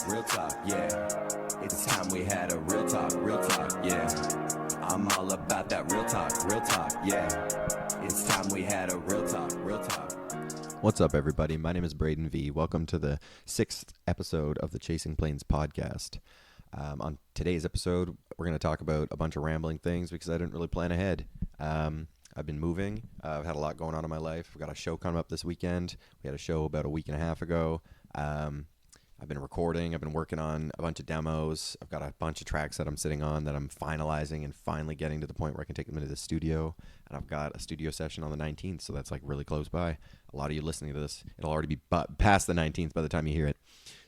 real talk, yeah. It's time we had a real talk, yeah. I'm all about that real talk, yeah. It's time we had a real talk. What's up, everybody? My name is BraedenV. Welcome to the 6th episode of the Chasing Planes podcast. On today's episode, we're going to talk about a bunch of rambling things because I didn't really plan ahead. I've been moving. I've had a lot going on in my life. We've got a show coming up this weekend. We had a show about a week and a half ago. I've been recording. I've been working on a bunch of demos. I've got a bunch of tracks that I'm sitting on that I'm finalizing and finally getting to the point where I can take them into the studio. And I've got a studio session on the 19th, so that's like really close by. A lot of you listening to this, it'll already be past the 19th by the time you hear it.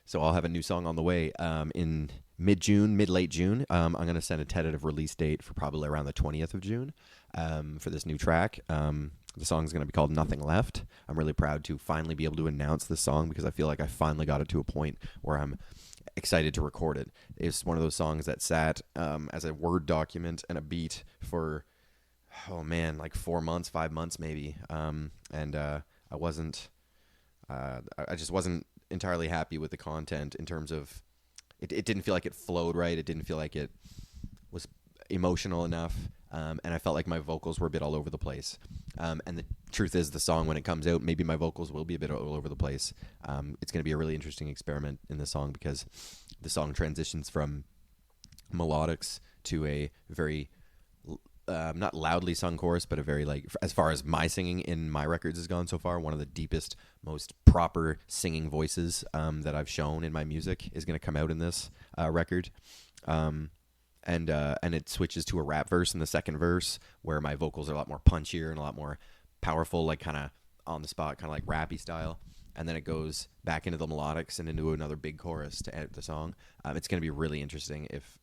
So I'll have a new song on the way in late June. I'm going to send a tentative release date for probably around the 20th of June for this new track. The song's going to be called Nothing Left. I'm really proud to finally be able to announce this song because I feel like I finally got it to a point where I'm excited to record it. It's one of those songs that sat as a Word document and a beat for, like 5 months maybe. I just wasn't entirely happy with the content in terms of it didn't feel like it flowed right. It didn't feel like it was emotional enough. And I felt like my vocals were a bit all over the place. And the truth is, the song, when it comes out, maybe my vocals will be a bit all over the place. It's going to be a really interesting experiment in the song because the song transitions from melodics to a very, not loudly sung chorus, but a very, as far as my singing in my records has gone so far, one of the deepest, most proper singing voices that I've shown in my music is going to come out in this record. And it switches to a rap verse in the second verse where my vocals are a lot more punchier and a lot more powerful, like kind of on the spot, kind of like rappy style. And then it goes back into the melodics and into another big chorus to end the song. It's going to be really interesting if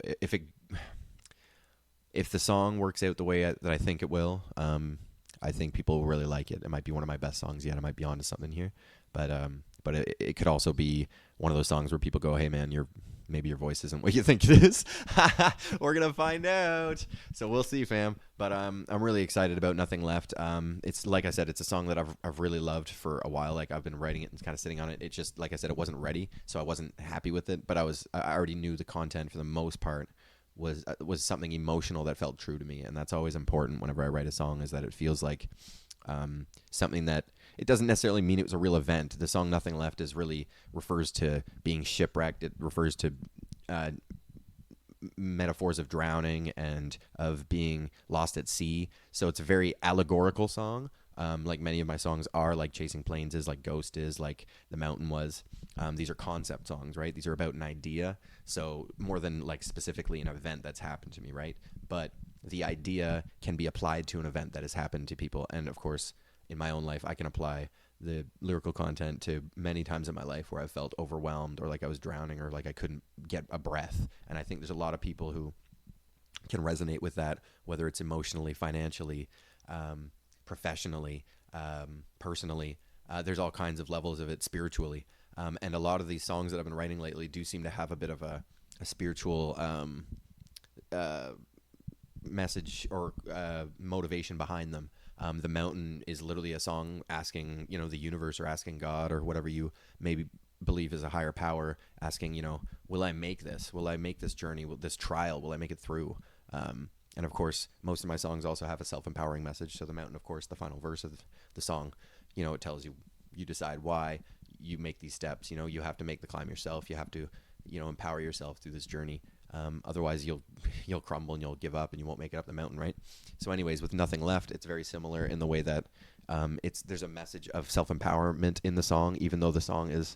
the song works out the way that I think it will. I think people will really like it. It might be one of my best songs yet. I might be onto something here, but it could also be one of those songs where people go, "Hey man, maybe your voice isn't what you think it is." We're gonna find out. So we'll see, fam. But I'm really excited about Nothing Left. It's like I said, it's a song that I've really loved for a while. Like I've been writing it and kind of sitting on it. It just, like I said, it wasn't ready, so I wasn't happy with it. But I already knew the content for the most part was something emotional that felt true to me, and that's always important whenever I write a song, is that it feels like something that it doesn't necessarily mean it was a real event. The song Nothing Left refers to being shipwrecked. It refers to metaphors of drowning and of being lost at sea. So it's a very allegorical song, like many of my songs are, like Chasing Planes is, like Ghost is, like The Mountain was. These are concept songs, right? These are about an idea. So more than like specifically an event that's happened to me, right? But the idea can be applied to an event that has happened to people. And of course, in my own life, I can apply the lyrical content to many times in my life where I felt overwhelmed or like I was drowning or like I couldn't get a breath. And I think there's a lot of people who can resonate with that, whether it's emotionally, financially, professionally, personally. There's all kinds of levels of it spiritually. And a lot of these songs that I've been writing lately do seem to have a bit of a spiritual message or motivation behind them. The Mountain is literally a song asking, the universe or asking God or whatever you maybe believe is a higher power, asking, will I make this? Will I make this journey? This trial? Will I make it through? And of course, most of my songs also have a self-empowering message. So The Mountain, of course, the final verse of the song, it tells you, you decide why you make these steps. You have to make the climb yourself. You have to, empower yourself through this journey. Otherwise you'll crumble and you'll give up and you won't make it up the mountain, right? So anyways, with Nothing Left, it's very similar in the way that there's a message of self-empowerment in the song, even though the song is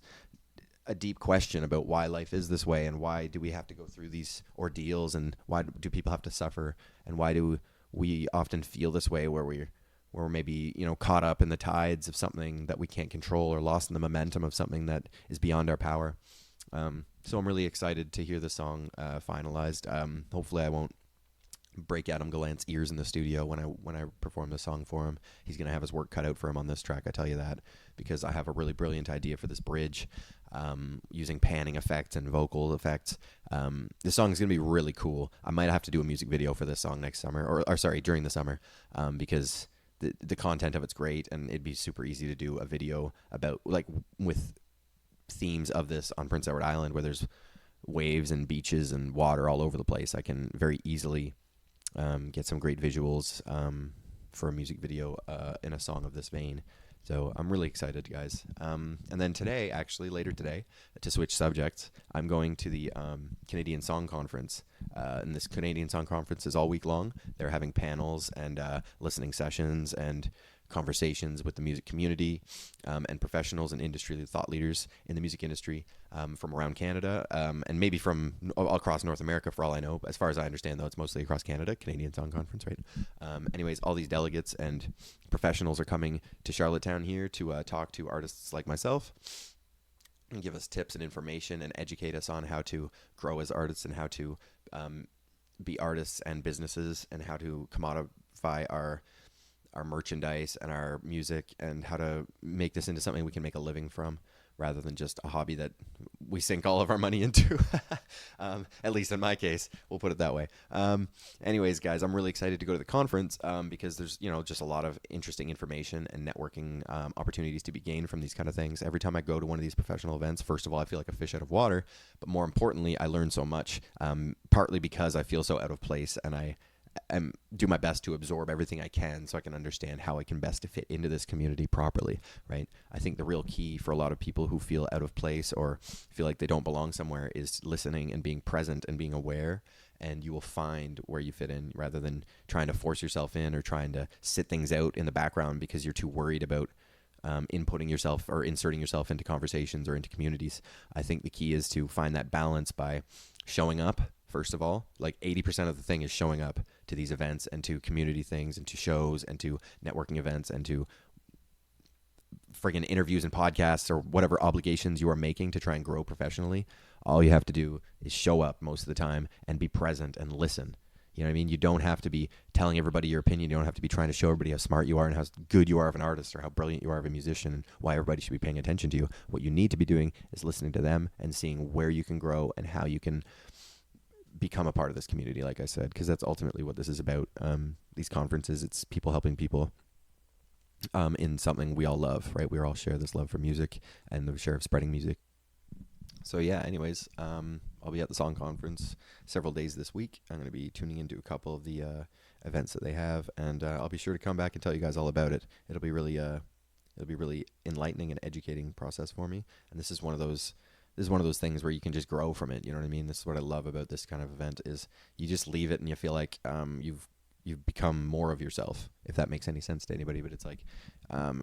a deep question about why life is this way and why do we have to go through these ordeals and why do people have to suffer and why do we often feel this way where we're maybe, caught up in the tides of something that we can't control or lost in the momentum of something that is beyond our power. So I'm really excited to hear the song finalized. Hopefully I won't break Adam Gallant's ears in the studio when I perform the song for him. He's going to have his work cut out for him on this track, I tell you that, because I have a really brilliant idea for this bridge using panning effects and vocal effects. This song is going to be really cool. I might have to do a music video for this song next summer, during the summer, because the content of it's great, and it'd be super easy to do a video about, like, with themes of this on Prince Edward Island, where there's waves and beaches and water all over the place, I can very easily get some great visuals for a music video in a song of this vein. So I'm really excited, guys. And then today, actually, later today, to switch subjects, I'm going to the Canadian Song Conference. And this Canadian Song Conference is all week long. They're having panels and listening sessions and conversations with the music community and professionals and industry thought leaders in the music industry from around Canada and maybe from all across North America, for all I know. As far as I understand, though, it's mostly across Canada, Canadian Song Conference, right? Anyways, all these delegates and professionals are coming to Charlottetown here to talk to artists like myself and give us tips and information and educate us on how to grow as artists and how to be artists and businesses and how to commodify our merchandise and our music and how to make this into something we can make a living from rather than just a hobby that we sink all of our money into. At least in my case, we'll put it that way. Anyways, guys, I'm really excited to go to the conference because there's, just a lot of interesting information and networking opportunities to be gained from these kind of things. Every time I go to one of these professional events, first of all, I feel like a fish out of water, but more importantly, I learn so much, partly because I feel so out of place and I do my best to absorb everything I can so I can understand how I can best fit into this community properly, right? I think the real key for a lot of people who feel out of place or feel like they don't belong somewhere is listening and being present and being aware, and you will find where you fit in rather than trying to force yourself in or trying to sit things out in the background because you're too worried about inputting yourself or inserting yourself into conversations or into communities. I think the key is to find that balance by showing up. First of all, like 80% of the thing is showing up to these events and to community things and to shows and to networking events and to friggin' interviews and podcasts or whatever obligations you are making to try and grow professionally. All you have to do is show up most of the time and be present and listen. You know what I mean? You don't have to be telling everybody your opinion. You don't have to be trying to show everybody how smart you are and how good you are of an artist or how brilliant you are of a musician and why everybody should be paying attention to you. What you need to be doing is listening to them and seeing where you can grow and how you can become a part of this community, like I said, because that's ultimately what this is about. These conferences, it's people helping people in something we all love, right? We all share this love for music and the share of spreading music. So yeah, anyways, I'll be at the song conference several days this week. I'm going to be tuning into a couple of the events that they have, and I'll be sure to come back and tell you guys all about it. It'll be really enlightening and educating process for me, and this is one of those things where you can just grow from it. You know what I mean? This is what I love about this kind of event is you just leave it and you feel like you've become more of yourself, if that makes any sense to anybody. But it's like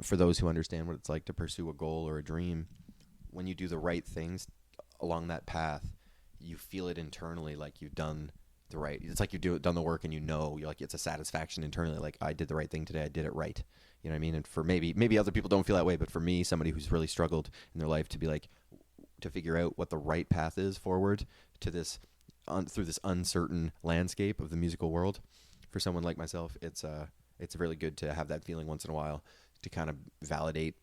for those who understand what it's like to pursue a goal or a dream, when you do the right things along that path, you feel it internally like you've done the right. It's like you've done the work and you're like, it's a satisfaction internally. Like, I did the right thing today. I did it right. You know what I mean? And for maybe other people don't feel that way, but for me, somebody who's really struggled in their life to be like, to figure out what the right path is forward to this through this uncertain landscape of the musical world. For someone like myself, it's really good to have that feeling once in a while to kind of validate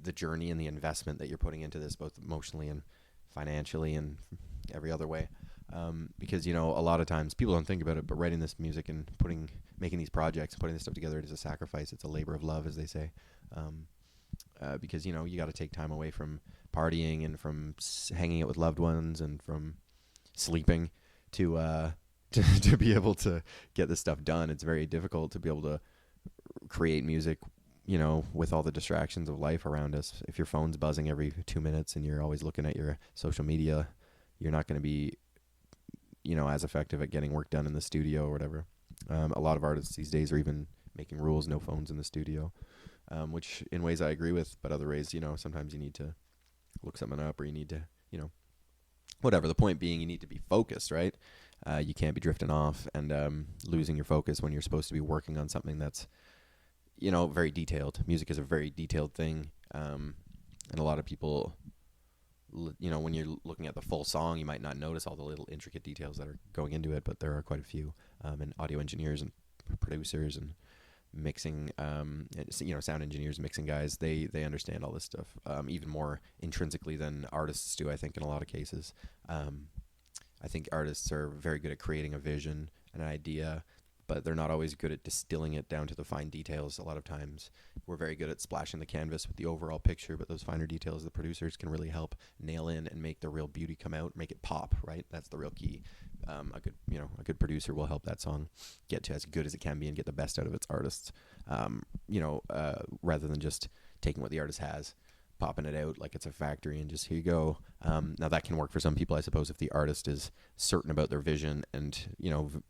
the journey and the investment that you're putting into this, both emotionally and financially and every other way. Because, a lot of times people don't think about it, but writing this music and making these projects and putting this stuff together, it is a sacrifice. It's a labor of love, as they say. Because, you got to take time away from partying and from hanging out with loved ones and from sleeping to be able to get this stuff done. It's very difficult to be able to create music, with all the distractions of life around us. If your phone's buzzing every 2 minutes and you're always looking at your social media, you're not going to be, as effective at getting work done in the studio or whatever. A lot of artists these days are even making rules, no phones in the studio. Which in ways I agree with, but other ways, sometimes you need to look something up or you need to, whatever. The point being, you need to be focused, right? You can't be drifting off and losing your focus when you're supposed to be working on something that's, very detailed. Music is a very detailed thing. And a lot of people, when you're looking at the full song, you might not notice all the little intricate details that are going into it, but there are quite a few. And audio engineers and producers and mixing, sound engineers, mixing guys, they understand all this stuff even more intrinsically than artists do, I think, in a lot of cases. I think artists are very good at creating a vision, an idea, and then putting it but they're not always good at distilling it down to the fine details. A lot of times we're very good at splashing the canvas with the overall picture, but those finer details, the producers can really help nail in and make the real beauty come out, make it pop, right? That's the real key. A good producer will help that song get to as good as it can be and get the best out of its artists, rather than just taking what the artist has, popping it out like it's a factory and just, here you go. Now that can work for some people, I suppose, if the artist is certain about their vision and,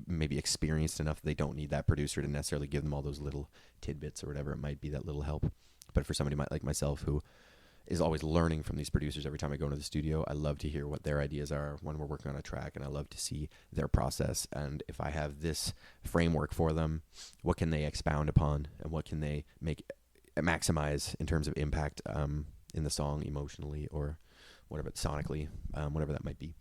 maybe experienced enough, they don't need that producer to necessarily give them all those little tidbits or whatever it might be, that little help. But for somebody like myself who is always learning from these producers every time I go into the studio, I love to hear what their ideas are when we're working on a track, and I love to see their process. And if I have this framework for them, what can they expound upon and what can they maximize in terms of impact in the song, emotionally or whatever, sonically, whatever that might be.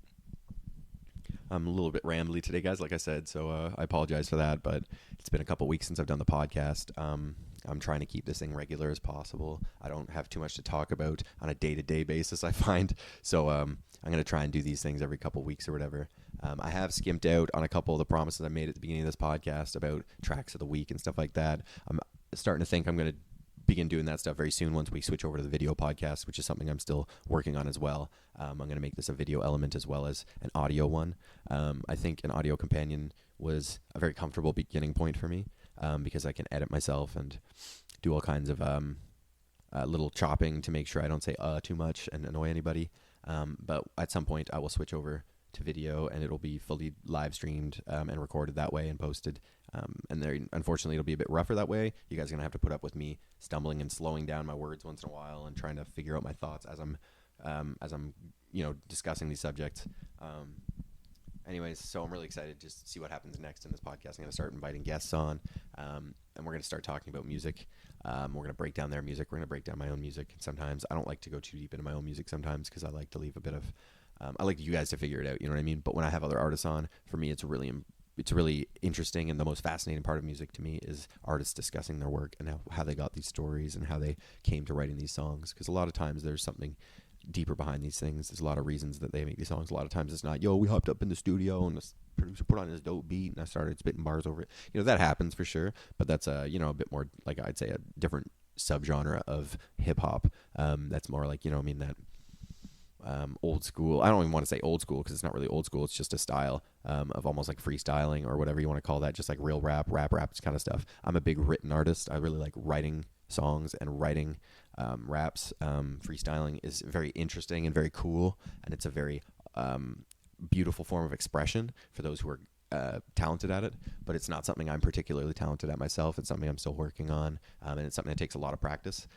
I'm a little bit rambly today, guys, like I said, so I apologize for that, but it's been a couple weeks since I've done the podcast. I'm trying to keep this thing regular as possible. I don't have too much to talk about on a day-to-day basis, I find, so I'm going to try and do these things every couple weeks or whatever. I have skimped out on a couple of the promises I made at the beginning of this podcast about tracks of the week and stuff like that. I'm starting to think I'm going to begin doing that stuff very soon once we switch over to the video podcast, which is something I'm still working on as well. I'm going to make this a video element as well as an audio one. I think an audio companion was a very comfortable beginning point for me, because I can edit myself and do all kinds of little chopping to make sure I don't say too much and annoy anybody. But at some point I will switch over to video, and it'll be fully live streamed and recorded that way and posted. And there, unfortunately, it'll be a bit rougher that way. You guys are gonna have to put up with me stumbling and slowing down my words once in a while and trying to figure out my thoughts as I'm discussing these subjects. Anyways, so I'm really excited just to see what happens next in this podcast. I'm going to start inviting guests on, and we're going to start talking about music. We're going to break down their music. We're going to break down my own music. Sometimes I don't like to go too deep into my own music sometimes, because I like to leave a bit of, I like you guys to figure it out, you know what I mean? But when I have other artists on, for me, it's really interesting, and the most fascinating part of music to me is artists discussing their work and how they got these stories and how they came to writing these songs, because a lot of times there's something deeper behind these things. There's a lot of reasons that they make these songs. A lot of times it's not, we hopped up in the studio and the producer put on his dope beat and I started spitting bars over it. That happens for sure, but that's a bit more, like, I'd say a different subgenre of hip hop. That's more like, that old school. I don't even want to say old school, because it's not really old school. It's just a style of almost like freestyling or whatever you want to call that, just like real rap kind of stuff. I'm a big written artist. I really like writing songs and writing raps. Freestyling is very interesting and very cool, and it's a very beautiful form of expression for those who are talented at it, but it's not something I'm particularly talented at myself. It's something I'm still working on, and it's something that takes a lot of practice.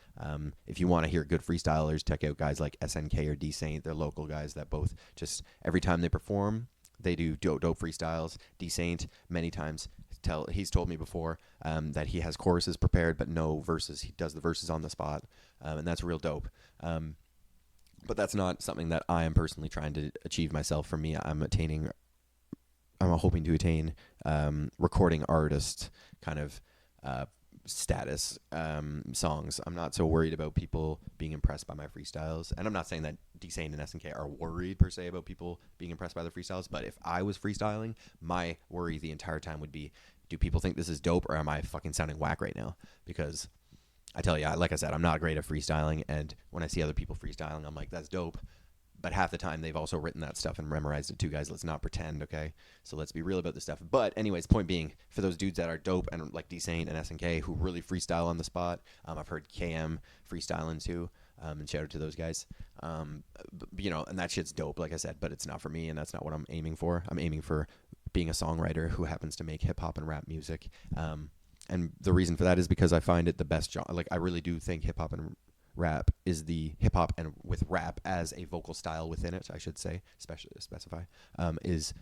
If you want to hear good freestylers, check out guys like SNK or D Saint. They're local guys that both just, every time they perform, they do dope freestyles. D Saint, many times, he's told me before that he has choruses prepared but no verses. He does the verses on the spot, and that's real dope. But that's not something that I am personally trying to achieve myself. For me, I'm hoping to attain recording artist kind of status songs. I'm not so worried about people being impressed by my freestyles, and I'm not saying that D-Sane and SNK are worried per se about people being impressed by the freestyles, but if I was freestyling, my worry the entire time would be, do people think this is dope, or am I fucking sounding whack right now? Because I tell you, like I said, I'm not great at freestyling, and when I see other people freestyling, I'm like, that's dope. But half the time, they've also written that stuff and memorized it too, guys. Let's not pretend, okay? So let's be real about this stuff. But anyways, point being, for those dudes that are dope and like D-Saint and SNK who really freestyle on the spot, I've heard KM freestyling too, and shout out to those guys. And that shit's dope, like I said, but it's not for me, and that's not what I'm aiming for. I'm aiming for being a songwriter who happens to make hip-hop and rap music. And the reason for that is because I find it the best genre. Like, I really do think hip-hop and rap is the hip-hop, and with rap as a vocal style within it, I should say, specify, is,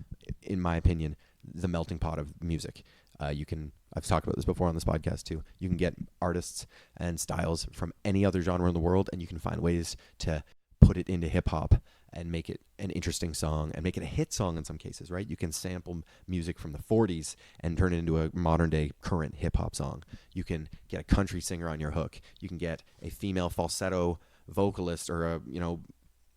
in my opinion, the melting pot of music. I've talked about this before on this podcast too, you can get artists and styles from any other genre in the world, and you can find ways to put it into hip-hop and make it an interesting song and make it a hit song in some cases, right? You can sample music from the 40s and turn it into a modern-day current hip-hop song. You can get a country singer on your hook. You can get a female falsetto vocalist, or a,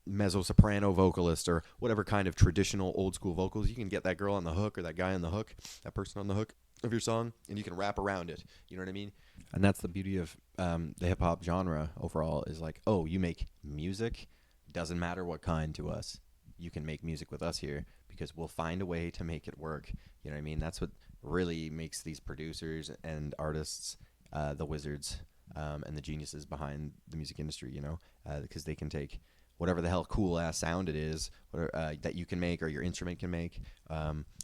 mezzo-soprano vocalist, or whatever kind of traditional old-school vocals. You can get that girl on the hook, or that guy on the hook, that person on the hook. of your song, and you can rap around it. You know what I mean? And that's the beauty of the hip hop genre overall, is like, oh, you make music, doesn't matter what kind to us. You can make music with us here because we'll find a way to make it work. You know what I mean? That's what really makes these producers and artists the wizards and the geniuses behind the music industry, you know, because they can take whatever the hell cool ass sound it is, that you can make, or your instrument can make,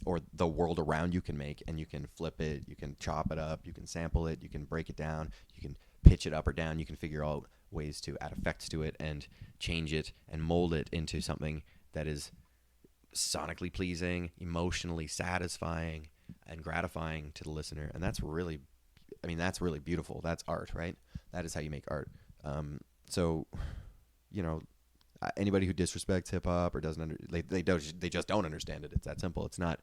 or the world around you can make, and you can flip it, you can chop it up, you can sample it, you can break it down, you can pitch it up or down, you can figure out ways to add effects to it and change it and mold it into something that is sonically pleasing, emotionally satisfying, and gratifying to the listener. And that's really, I mean, that's really beautiful. That's art, right? That is how you make art. So, you know, anybody who disrespects hip hop or doesn't they just don't understand it. It's that simple. It's not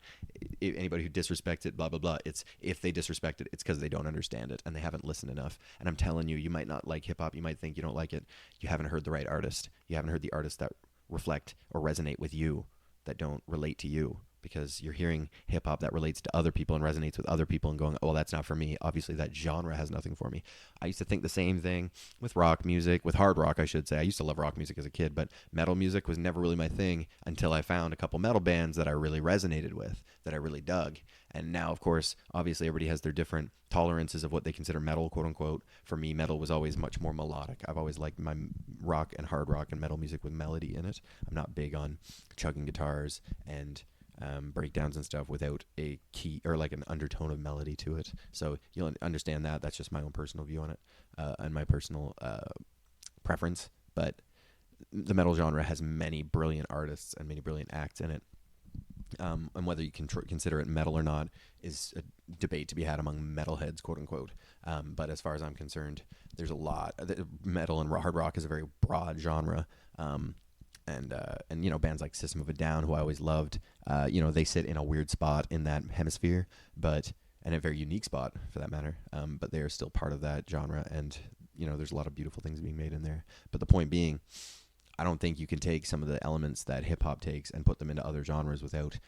anybody who disrespects it, blah blah blah. It's if they disrespect it, it's because they don't understand it and they haven't listened enough. And I'm telling you, you might not like hip hop. You might think you don't like it. You haven't heard the right artist. You haven't heard the artists that reflect or resonate with you, that don't relate to you, because you're hearing hip hop that relates to other people and resonates with other people and going, oh, well, that's not for me. Obviously that genre has nothing for me. I used to think the same thing with rock music, with hard rock, I should say. I used to love rock music as a kid, but metal music was never really my thing until I found a couple metal bands that I really resonated with, that I really dug. And now, of course, obviously everybody has their different tolerances of what they consider metal, quote unquote. For me, metal was always much more melodic. I've always liked my rock and hard rock and metal music with melody in it. I'm not big on chugging guitars and breakdowns and stuff without a key or like an undertone of melody to it. So you'll understand that. That's just my own personal view on it and my personal preference. But the metal genre has many brilliant artists and many brilliant acts in it. And whether you can consider it metal or not is a debate to be had among metalheads, quote unquote. But as far as I'm concerned, there's a lot. Metal and hard rock is a very broad genre. And you know, bands like System of a Down, who I always loved, you know, they sit in a weird spot in that hemisphere, and a very unique spot for that matter. But they are still part of that genre, and you know, there's a lot of beautiful things being made in there. But the point being, I don't think you can take some of the elements that hip hop takes and put them into other genres without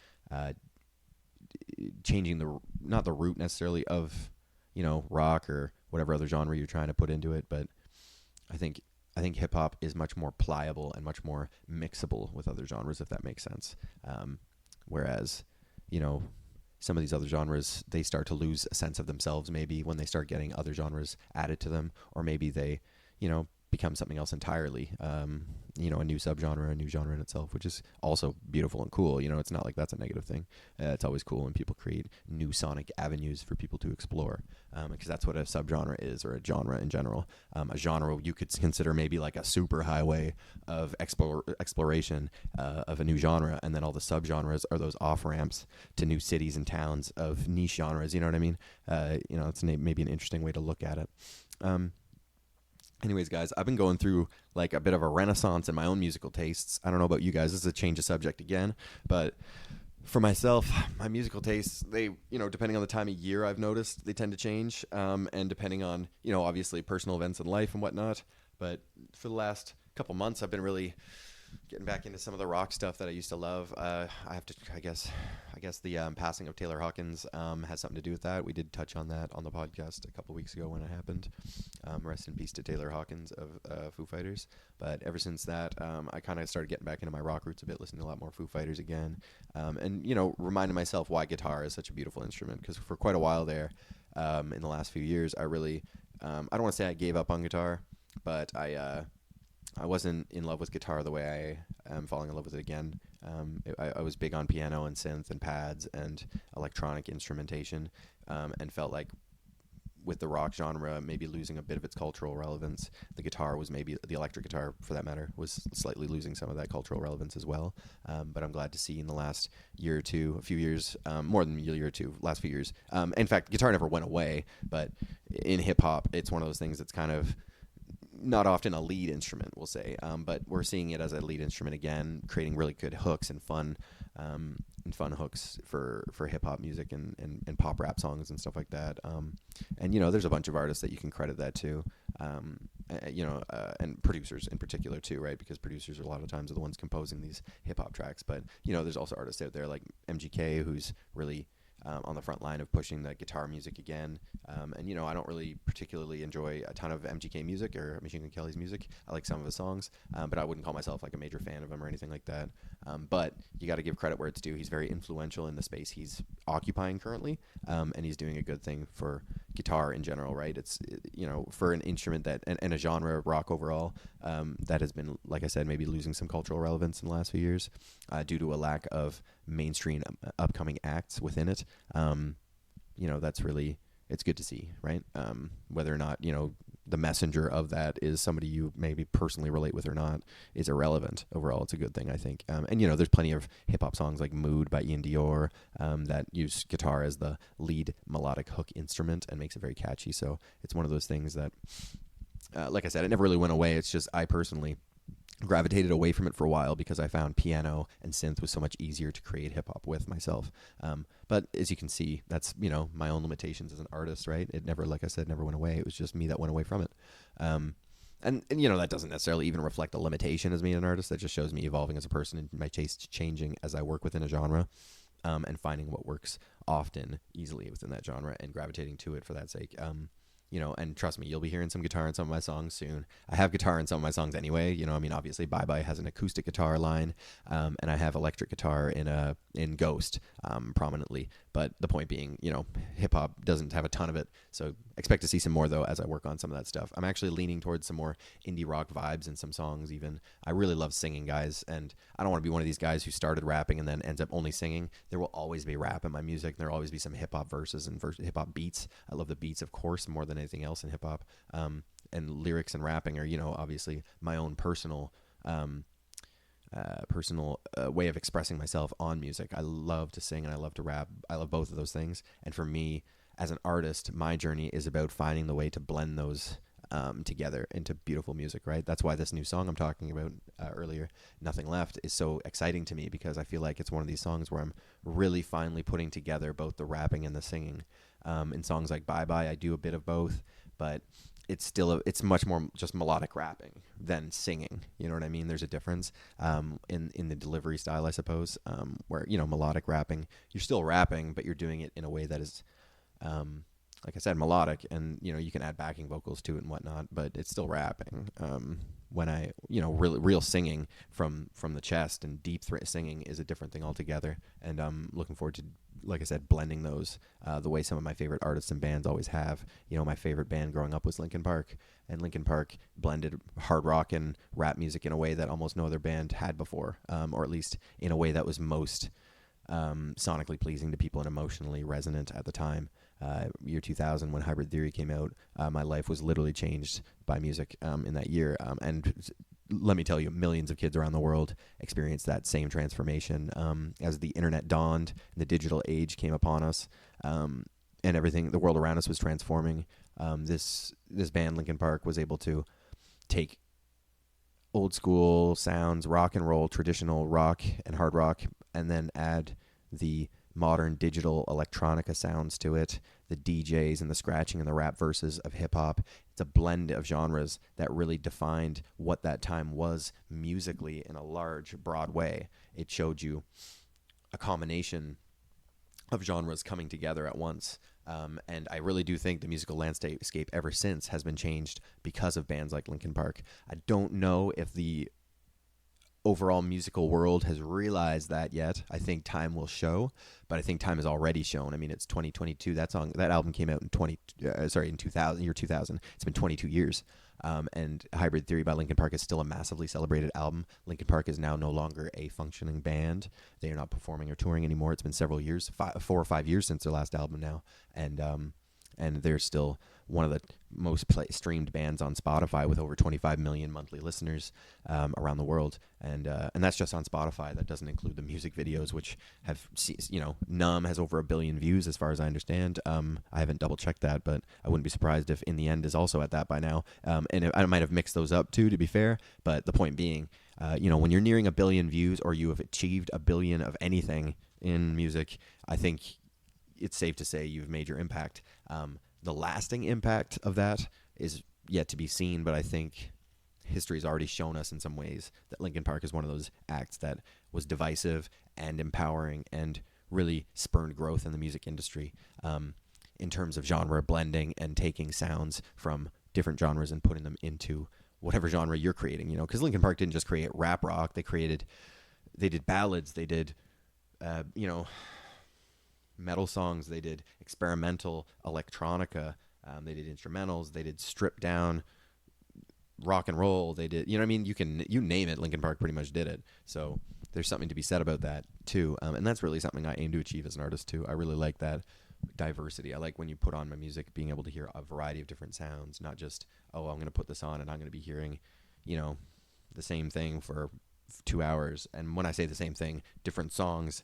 changing not the root necessarily of, you know, rock or whatever other genre you're trying to put into it. But I think hip hop is much more pliable and much more mixable with other genres, if that makes sense. Whereas, you know, some of these other genres, they start to lose a sense of themselves maybe when they start getting other genres added to them, or maybe they, you know, become something else entirely, you know, a new subgenre, a new genre in itself, which is also beautiful and cool. You know, it's not like that's a negative thing. It's always cool when people create new sonic avenues for people to explore, because that's what a subgenre is, or a genre in general. A genre you could consider maybe like a super highway of exploration of a new genre, and then all the subgenres are those off-ramps to new cities and towns of niche genres. You know what I mean? You know, it's maybe an interesting way to look at it. Anyways, guys, I've been going through like a bit of a renaissance in my own musical tastes. I don't know about you guys. This is a change of subject again, but for myself, my musical tastes, they, you know, depending on the time of year, I've noticed they tend to change, and depending on, you know, obviously personal events in life and whatnot. But for the last couple months, I've been really getting back into some of the rock stuff that I used to love. I guess the passing of Taylor Hawkins has something to do with that. We did touch on that on the podcast a couple weeks ago when it happened. Rest in peace to Taylor Hawkins of Foo Fighters. But ever since that, I kind of started getting back into my rock roots a bit, listening to a lot more Foo Fighters again, and you know, reminding myself why guitar is such a beautiful instrument. Because for quite a while there, in the last few years, I really, I don't want to say I gave up on guitar, but I wasn't in love with guitar the way I am falling in love with it again. I was big on piano and synth and pads and electronic instrumentation, and felt like with the rock genre maybe losing a bit of its cultural relevance. The guitar was maybe, the electric guitar for that matter, was slightly losing some of that cultural relevance as well. But I'm glad to see in the last year or two, a few years, more than a year or two, last few years. In fact, guitar never went away, but in hip-hop, it's one of those things that's kind of not often a lead instrument, we'll say, but we're seeing it as a lead instrument again, creating really good hooks and fun hooks for hip hop music and pop rap songs and stuff like that. And you know, there's a bunch of artists that you can credit that to, you know, and producers in particular too, right? Because producers are a lot of times are the ones composing these hip hop tracks. But you know, there's also artists out there like MGK, who's really on the front line of pushing the guitar music again. And, you know, I don't really particularly enjoy a ton of MGK music or Machine Gun Kelly's music. I like some of his songs, but I wouldn't call myself like a major fan of him or anything like that. But you got to give credit where it's due. He's very influential in the space he's occupying currently, and he's doing a good thing for guitar in general, right? It's, you know, for an instrument that, and a genre, rock overall, that has been, like I said, maybe losing some cultural relevance in the last few years due to a lack of mainstream upcoming acts within it. You know, that's really, it's good to see, right? Whether or not, you know, the messenger of that is somebody you maybe personally relate with or not is irrelevant. Overall, it's a good thing, I think. And, you know, there's plenty of hip-hop songs like Mood by Ian Dior that use guitar as the lead melodic hook instrument and makes it very catchy. So it's one of those things that, like I said, it never really went away. It's just I personally gravitated away from it for a while because I found piano and synth was so much easier to create hip-hop with myself. But as you can see, that's, you know, my own limitations as an artist, right? It never, like I said, never went away. It was just me that went away from it. And you know, that doesn't necessarily even reflect a limitation as me an artist. That just shows me evolving as a person and my taste changing as I work within a genre, and finding what works often easily within that genre and gravitating to it for that sake. You know, and trust me, you'll be hearing some guitar in some of my songs soon. I have guitar in some of my songs anyway. You know, I mean, obviously, Bye Bye has an acoustic guitar line, and I have electric guitar in Ghost prominently. But the point being, you know, hip hop doesn't have a ton of it, so expect to see some more though as I work on some of that stuff. I'm actually leaning towards some more indie rock vibes in some songs. Even I really love singing, guys, and I don't want to be one of these guys who started rapping and then ends up only singing. There will always be rap in my music. And there will always be some hip hop verses and hip hop beats. I love the beats, of course, more than anything else in hip hop. And lyrics and rapping are, you know, obviously my own personal way of expressing myself on music. I love to sing and I love to rap. I love both of those things. And for me, as an artist, my journey is about finding the way to blend those together into beautiful music, right? That's why this new song I'm talking about earlier, Nothing Left, is so exciting to me, because I feel like it's one of these songs where I'm really finally putting together both the rapping and the singing. In songs like Bye Bye, I do a bit of both, but it's still it's much more just melodic rapping than singing. You know what I mean? There's a difference in the delivery style, I suppose, where, you know, melodic rapping, you're still rapping, but you're doing it in a way that is, like I said, melodic, and, you know, you can add backing vocals to it and whatnot, but it's still rapping. When I, you know, real singing from the chest and deep singing is a different thing altogether. And I'm looking forward to, like I said, blending those the way some of my favorite artists and bands always have. You know, my favorite band growing up was Linkin Park, and Linkin Park blended hard rock and rap music in a way that almost no other band had before, or at least in a way that was most sonically pleasing to people and emotionally resonant at the time. Year 2000, when Hybrid Theory came out, my life was literally changed by music in that year. And let me tell you, millions of kids around the world experienced that same transformation as the internet dawned, the digital age came upon us, and everything, the world around us was transforming. This band, Linkin Park, was able to take old school sounds, rock and roll, traditional rock and hard rock, and then add the modern digital electronica sounds to it, the DJs and the scratching and the rap verses of hip-hop. It's a blend of genres that really defined what that time was musically in a large, broad way. It showed you a combination of genres coming together at once. And I really do think the musical landscape ever since has been changed because of bands like Linkin Park. I don't know if the overall musical world has realized that yet. I think time will show, but I think time has already shown. I mean, it's 2022. That album came out in 2000, year 2000. It's been 22 years. And Hybrid Theory by Linkin Park is still a massively celebrated album. Linkin Park is now no longer a functioning band. They are not performing or touring anymore. It's been several years, 4 or 5 years since their last album now. And they're still one of the most streamed bands on Spotify with over 25 million monthly listeners around the world. And that's just on Spotify. That doesn't include the music videos, which have, you know, Numb has over 1 billion views as far as I understand. I haven't double checked that, but I wouldn't be surprised if In the End is also at that by now. And I might have mixed those up too, to be fair. But the point being, you know, when you're nearing 1 billion views or you have achieved 1 billion of anything in music, I think it's safe to say you've made your impact. The lasting impact of that is yet to be seen, but I think history has already shown us in some ways that Linkin Park is one of those acts that was divisive and empowering and really spurned growth in the music industry, in terms of genre blending and taking sounds from different genres and putting them into whatever genre you're creating, because Linkin Park didn't just create rap rock. They did ballads, they did, metal songs, they did experimental electronica, they did instrumentals, they did stripped down rock and roll, they did, you name it, Linkin Park pretty much did it. So there's something to be said about that too, and that's really something I aim to achieve as an artist too. I really like that diversity. I like when you put on my music, being able to hear a variety of different sounds, not just, I'm going to put this on and I'm going to be hearing, the same thing for 2 hours. And when I say the same thing, different songs,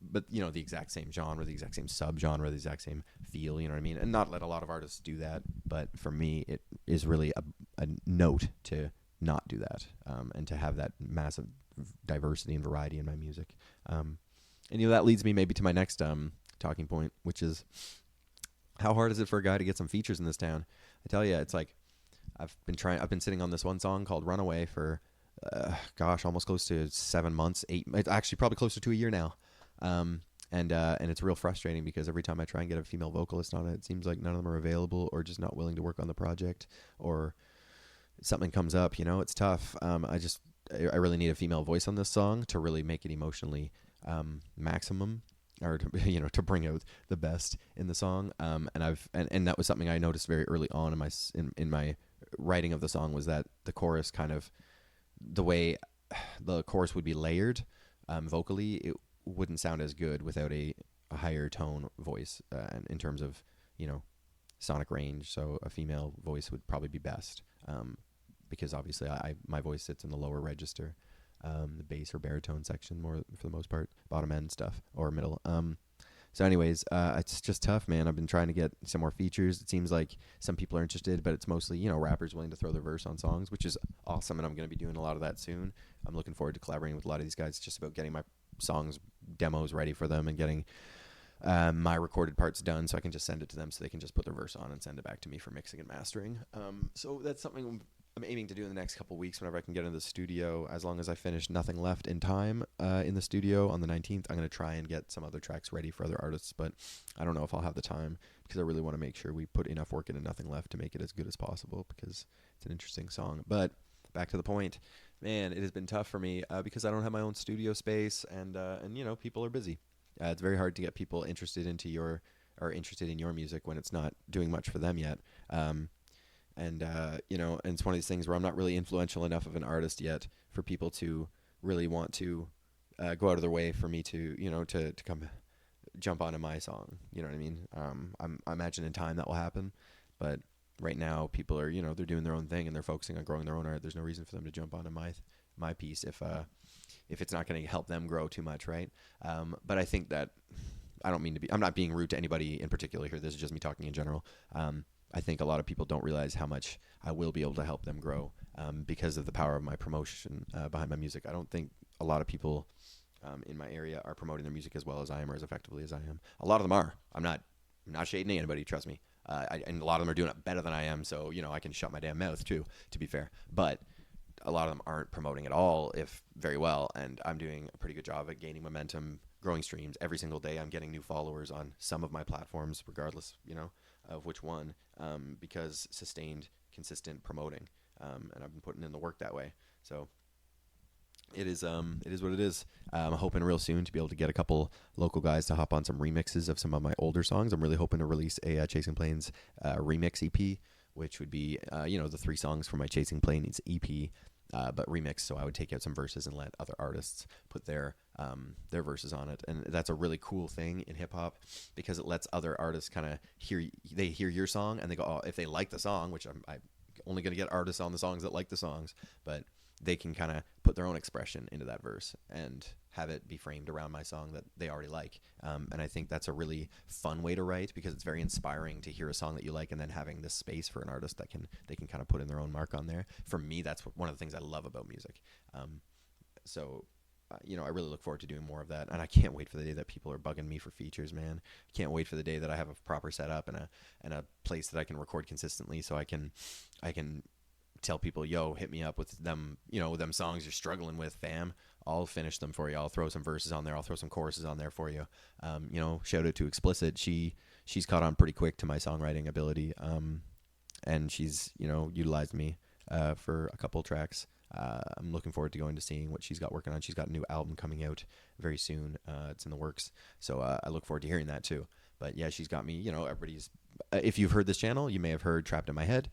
but the exact same genre, the exact same subgenre, the exact same feel, you know what I mean? And not let a lot of artists do that, but for me, it is really a note to not do that, and to have that massive diversity and variety in my music. And that leads me maybe to my next talking point, which is, how hard is it for a guy to get some features in this town? I tell you, it's like, I've been sitting on this one song called Runaway for almost close to 7 months, actually probably closer to a year now. And it's real frustrating because every time I try and get a female vocalist on it, it seems like none of them are available or just not willing to work on the project, or something comes up, it's tough. I really need a female voice on this song to really make it emotionally maximum, or to bring out the best in the song. And that was something I noticed very early on in my writing of the song, was that the chorus, kind of the way the chorus would be layered vocally, it wouldn't sound as good without a higher tone voice, in terms of sonic range. So a female voice would probably be best, because obviously my voice sits in the lower register, the bass or baritone section more for the most part, bottom end stuff or middle. So anyways, it's just tough, man. I've been trying to get some more features. It seems like some people are interested, but it's mostly, rappers willing to throw their verse on songs, which is awesome. And I'm going to be doing a lot of that soon. I'm looking forward to collaborating with a lot of these guys. It's just about getting my songs demos ready for them and getting my recorded parts done, so I can just send it to them so they can just put their verse on and send it back to me for mixing and mastering. So that's something I'm aiming to do in the next couple weeks whenever I can get into the studio. As long as I finish Nothing Left in time in the studio on the 19th, I'm going to try and get some other tracks ready for other artists, but I don't know if I'll have the time, because I really want to make sure we put enough work into Nothing Left to make it as good as possible, because it's an interesting song. But back to the point, man, it has been tough for me because I don't have my own studio space, and people are busy. It's very hard to get people interested in your music when it's not doing much for them yet. And it's one of these things where I'm not really influential enough of an artist yet for people to really want to go out of their way for me to, to come jump onto my song. You know what I mean? I imagine in time that will happen, but right now people are, they're doing their own thing and they're focusing on growing their own art. There's no reason for them to jump onto my piece if it's not going to help them grow too much, right? But I think that I'm not being rude to anybody in particular here. This is just me talking in general. I think a lot of people don't realize how much I will be able to help them grow because of the power of my promotion behind my music. I don't think a lot of people in my area are promoting their music as well as I am, or as effectively as I am. A lot of them are. I'm not shading anybody, trust me. And a lot of them are doing it better than I am, so I can shut my damn mouth too, to be fair. But a lot of them aren't promoting at all, if very well, and I'm doing a pretty good job at gaining momentum, growing streams. Every single day I'm getting new followers on some of my platforms, regardless, of which one, because sustained, consistent promoting, and I've been putting in the work that way. So it is what it is. I'm hoping real soon to be able to get a couple local guys to hop on some remixes of some of my older songs. I'm really hoping to release a Chasing Planes remix EP, which would be the 3 songs from my Chasing Planes EP, but remixed. So I would take out some verses and let other artists put their verses on it, and that's a really cool thing in hip hop, because it lets other artists kind of hear your song and they go, oh, if they like the song, which I'm only going to get artists on the songs that like the songs, but they can kind of put their own expression into that verse and have it be framed around my song that they already like. And I think that's a really fun way to write, because it's very inspiring to hear a song that you like and then having this space for an artist that they can kind of put in their own mark on there. For me, that's one of the things I love about music. I really look forward to doing more of that, and I can't wait for the day that people are bugging me for features, man. I can't wait for the day that I have a proper setup and a place that I can record consistently, so I can tell people, yo, hit me up with them, them songs you're struggling with, fam. I'll finish them for you. I'll throw some verses on there. I'll throw some choruses on there for you. Shout out to X-Plycit. She's caught on pretty quick to my songwriting ability. And she's, utilized me for a couple tracks. I'm looking forward to going to seeing what she's got working on. She's got a new album coming out very soon. It's in the works. So I look forward to hearing that too. But yeah, she's got me, everybody's, if you've heard this channel, you may have heard Trapped in My Head.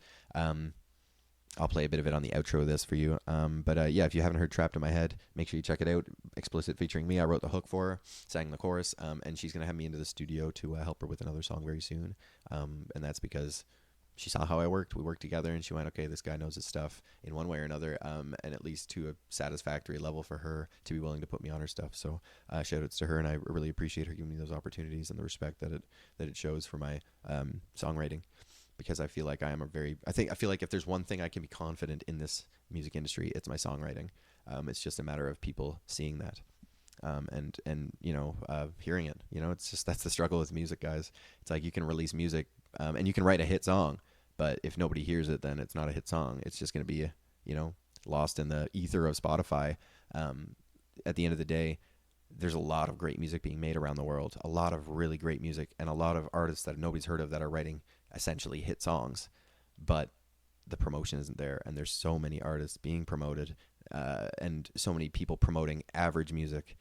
I'll play a bit of it on the outro of this for you. But if you haven't heard Trapped in My Head, make sure you check it out. X-Plycit featuring me. I wrote the hook for her, sang the chorus, and she's going to have me into the studio to help her with another song very soon. And that's because she saw how I worked. We worked together, and she went, okay, this guy knows his stuff in one way or another, and at least to a satisfactory level for her to be willing to put me on her stuff. So shout outs to her, and I really appreciate her giving me those opportunities and the respect that it shows for my songwriting. Because I feel like I feel like if there's one thing I can be confident in this music industry, it's my songwriting. It's just a matter of people seeing that, and hearing it. It's just, that's the struggle with music, guys. It's like you can release music, and you can write a hit song, but if nobody hears it, then it's not a hit song. It's just going to be, lost in the ether of Spotify. At the end of the day, there's a lot of great music being made around the world, a lot of really great music, and a lot of artists that nobody's heard of that are writing essentially hit songs, but the promotion isn't there, and there's so many artists being promoted, and so many people promoting average music,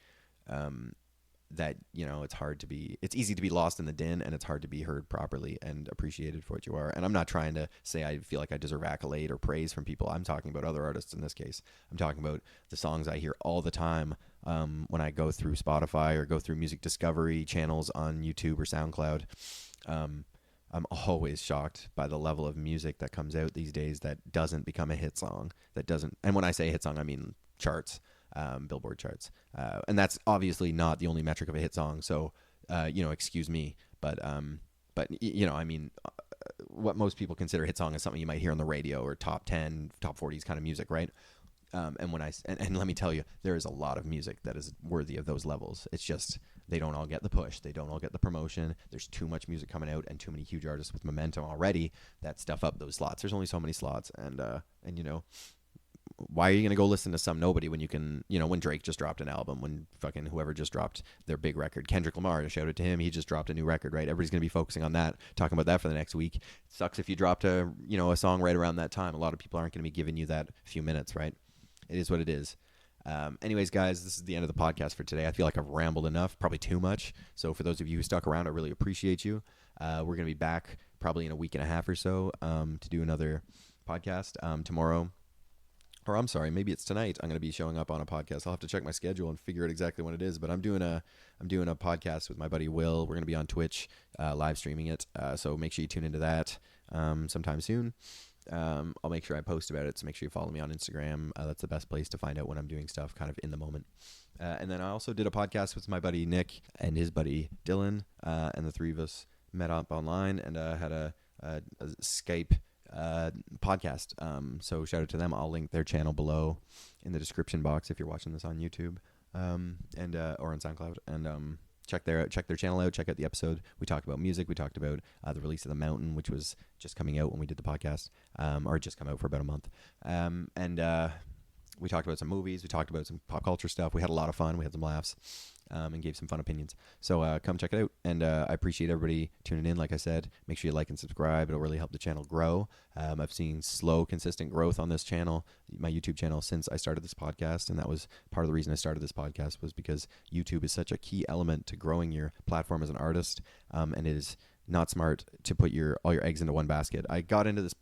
that it's easy to be lost in the din, and it's hard to be heard properly and appreciated for what you are. And I'm not trying to say I feel like I deserve accolade or praise from people. I'm talking about other artists in this case. I'm talking about the songs I hear all the time when I go through Spotify or go through music discovery channels on YouTube or SoundCloud. I'm always shocked by the level of music that comes out these days that doesn't become a hit song, and when I say hit song, I mean charts, Billboard charts. And that's obviously not the only metric of a hit song. So, excuse me, but what most people consider a hit song is something you might hear on the radio or top 10, top 40s kind of music, right? And let me tell you, there is a lot of music that is worthy of those levels. It's just, they don't all get the push. They don't all get the promotion. There's too much music coming out and too many huge artists with momentum already that stuff up those slots. There's only so many slots. And why are you going to go listen to some nobody when you can, when Drake just dropped an album, when fucking whoever just dropped their big record, Kendrick Lamar, shout out to him. He just dropped a new record, right? Everybody's going to be focusing on that, talking about that for the next week. It sucks if you dropped a song right around that time. A lot of people aren't going to be giving you that few minutes, right? It is what it is. Anyways, guys, this is the end of the podcast for today. I feel like I've rambled enough, probably too much. So for those of you who stuck around, I really appreciate you. We're going to be back probably in a week and a half or so to do another podcast tomorrow. Or I'm sorry, maybe it's tonight. I'm going to be showing up on a podcast. I'll have to check my schedule and figure out exactly when it is. But I'm doing a podcast with my buddy Will. We're going to be on Twitch, live streaming it. So make sure you tune into that sometime soon. I'll make sure I post about it, so make sure you follow me on Instagram. That's the best place to find out when I'm doing stuff kind of in the moment. And then I also did a podcast with my buddy Nick and his buddy Dylan, and the three of us met up online and had a Skype podcast. So shout out to them. I'll link their channel below in the description box if you're watching this on YouTube and or on SoundCloud. And check their channel out. Check out the episode. We talked about music. We talked about the release of The Mountain, which was just coming out when we did the podcast, or just come out for about a month. And we talked about some movies. We talked about some pop culture stuff. We had a lot of fun. We had some laughs, and gave some fun opinions. So come check it out. And I appreciate everybody tuning in. Like I said, make sure you like and subscribe. It'll really help the channel grow. I've seen slow, consistent growth on this channel, my YouTube channel, since I started this podcast. And that was part of the reason I started this podcast, was because YouTube is such a key element to growing your platform as an artist. And it is not smart to put all your eggs into one basket. I got into this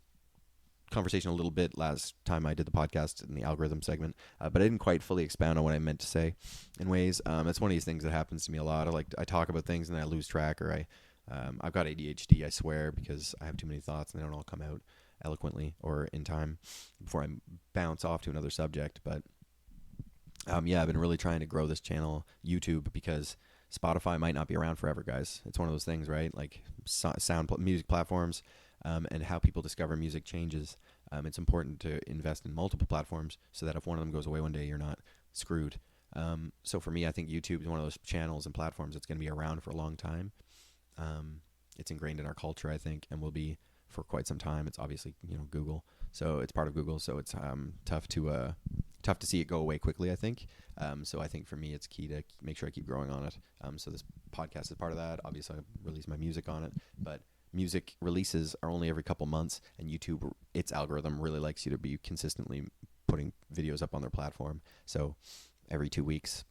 conversation a little bit last time I did the podcast in the algorithm segment, but I didn't quite fully expound on what I meant to say in ways. It's one of these things that happens to me a lot. I talk about things and then I lose track, or I've got ADHD, I swear, because I have too many thoughts and they don't all come out eloquently or in time before I bounce off to another subject. But I've been really trying to grow this channel, YouTube, because Spotify might not be around forever, guys. It's one of those things, right? Like music platforms, and how people discover music changes. It's important to invest in multiple platforms so that if one of them goes away one day, you're not screwed. So for me, I think YouTube is one of those channels and platforms that's going to be around for a long time. It's ingrained in our culture, I think, and will be for quite some time. It's obviously, Google. So it's part of Google. So it's tough to see it go away quickly, I think. So I think for me, it's key to make sure I keep growing on it. So this podcast is part of that. Obviously, I release my music on it, but music releases are only every couple months, and YouTube, its algorithm really likes you to be consistently putting videos up on their platform. So every 2 weeks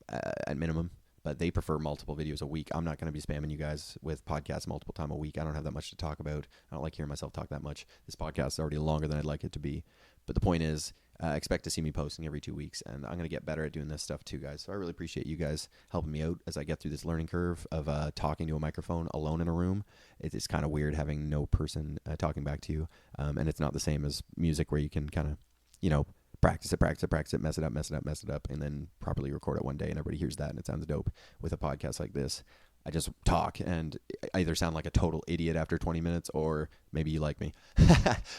at minimum, but they prefer multiple videos a week. I'm not going to be spamming you guys with podcasts multiple times a week. I don't have that much to talk about. I don't like hearing myself talk that much. This podcast is already longer than I'd like it to be. But the point is, expect to see me posting every 2 weeks, and I'm going to get better at doing this stuff too, guys. So I really appreciate you guys helping me out as I get through this learning curve of talking to a microphone alone in a room. It's kind of weird having no person talking back to you, and it's not the same as music where you can kind of, practice it, mess it up, and then properly record it one day and everybody hears that and it sounds dope. With a podcast like this, I just talk and I either sound like a total idiot after 20 minutes or maybe you like me.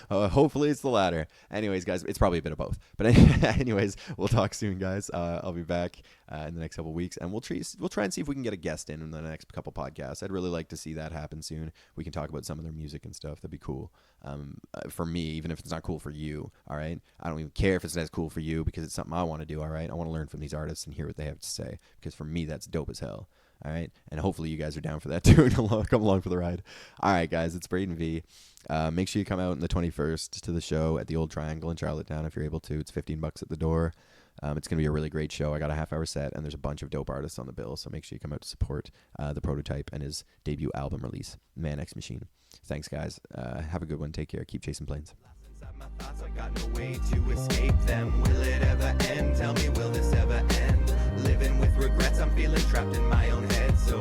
Hopefully it's the latter. Anyways, guys, it's probably a bit of both. But anyways, we'll talk soon, guys. I'll be back in the next couple of weeks, and we'll try and see if we can get a guest in the next couple podcasts. I'd really like to see that happen soon. We can talk about some of their music and stuff. That'd be cool. For me, even if it's not cool for you, all right? I don't even care if it's as cool for you because it's something I want to do, all right? I want to learn from these artists and hear what they have to say because for me, that's dope as hell. All right. And hopefully you guys are down for that too and come along for the ride. All right, guys, it's BraedenV. Make sure you come out on the 21st to the show at the Old Triangle in Charlottetown if you're able to. It's $15 at the door. It's going to be a really great show. I got a half-hour set, and there's a bunch of dope artists on the bill, so make sure you come out to support the Prototype and his debut album release, Man X Machine. Thanks, guys. Have a good one. Take care. Keep chasing planes. My thoughts, I got no way to escape them. Will it ever end? Tell me, will this ever end? Living with regrets, I'm feeling trapped in my own head. So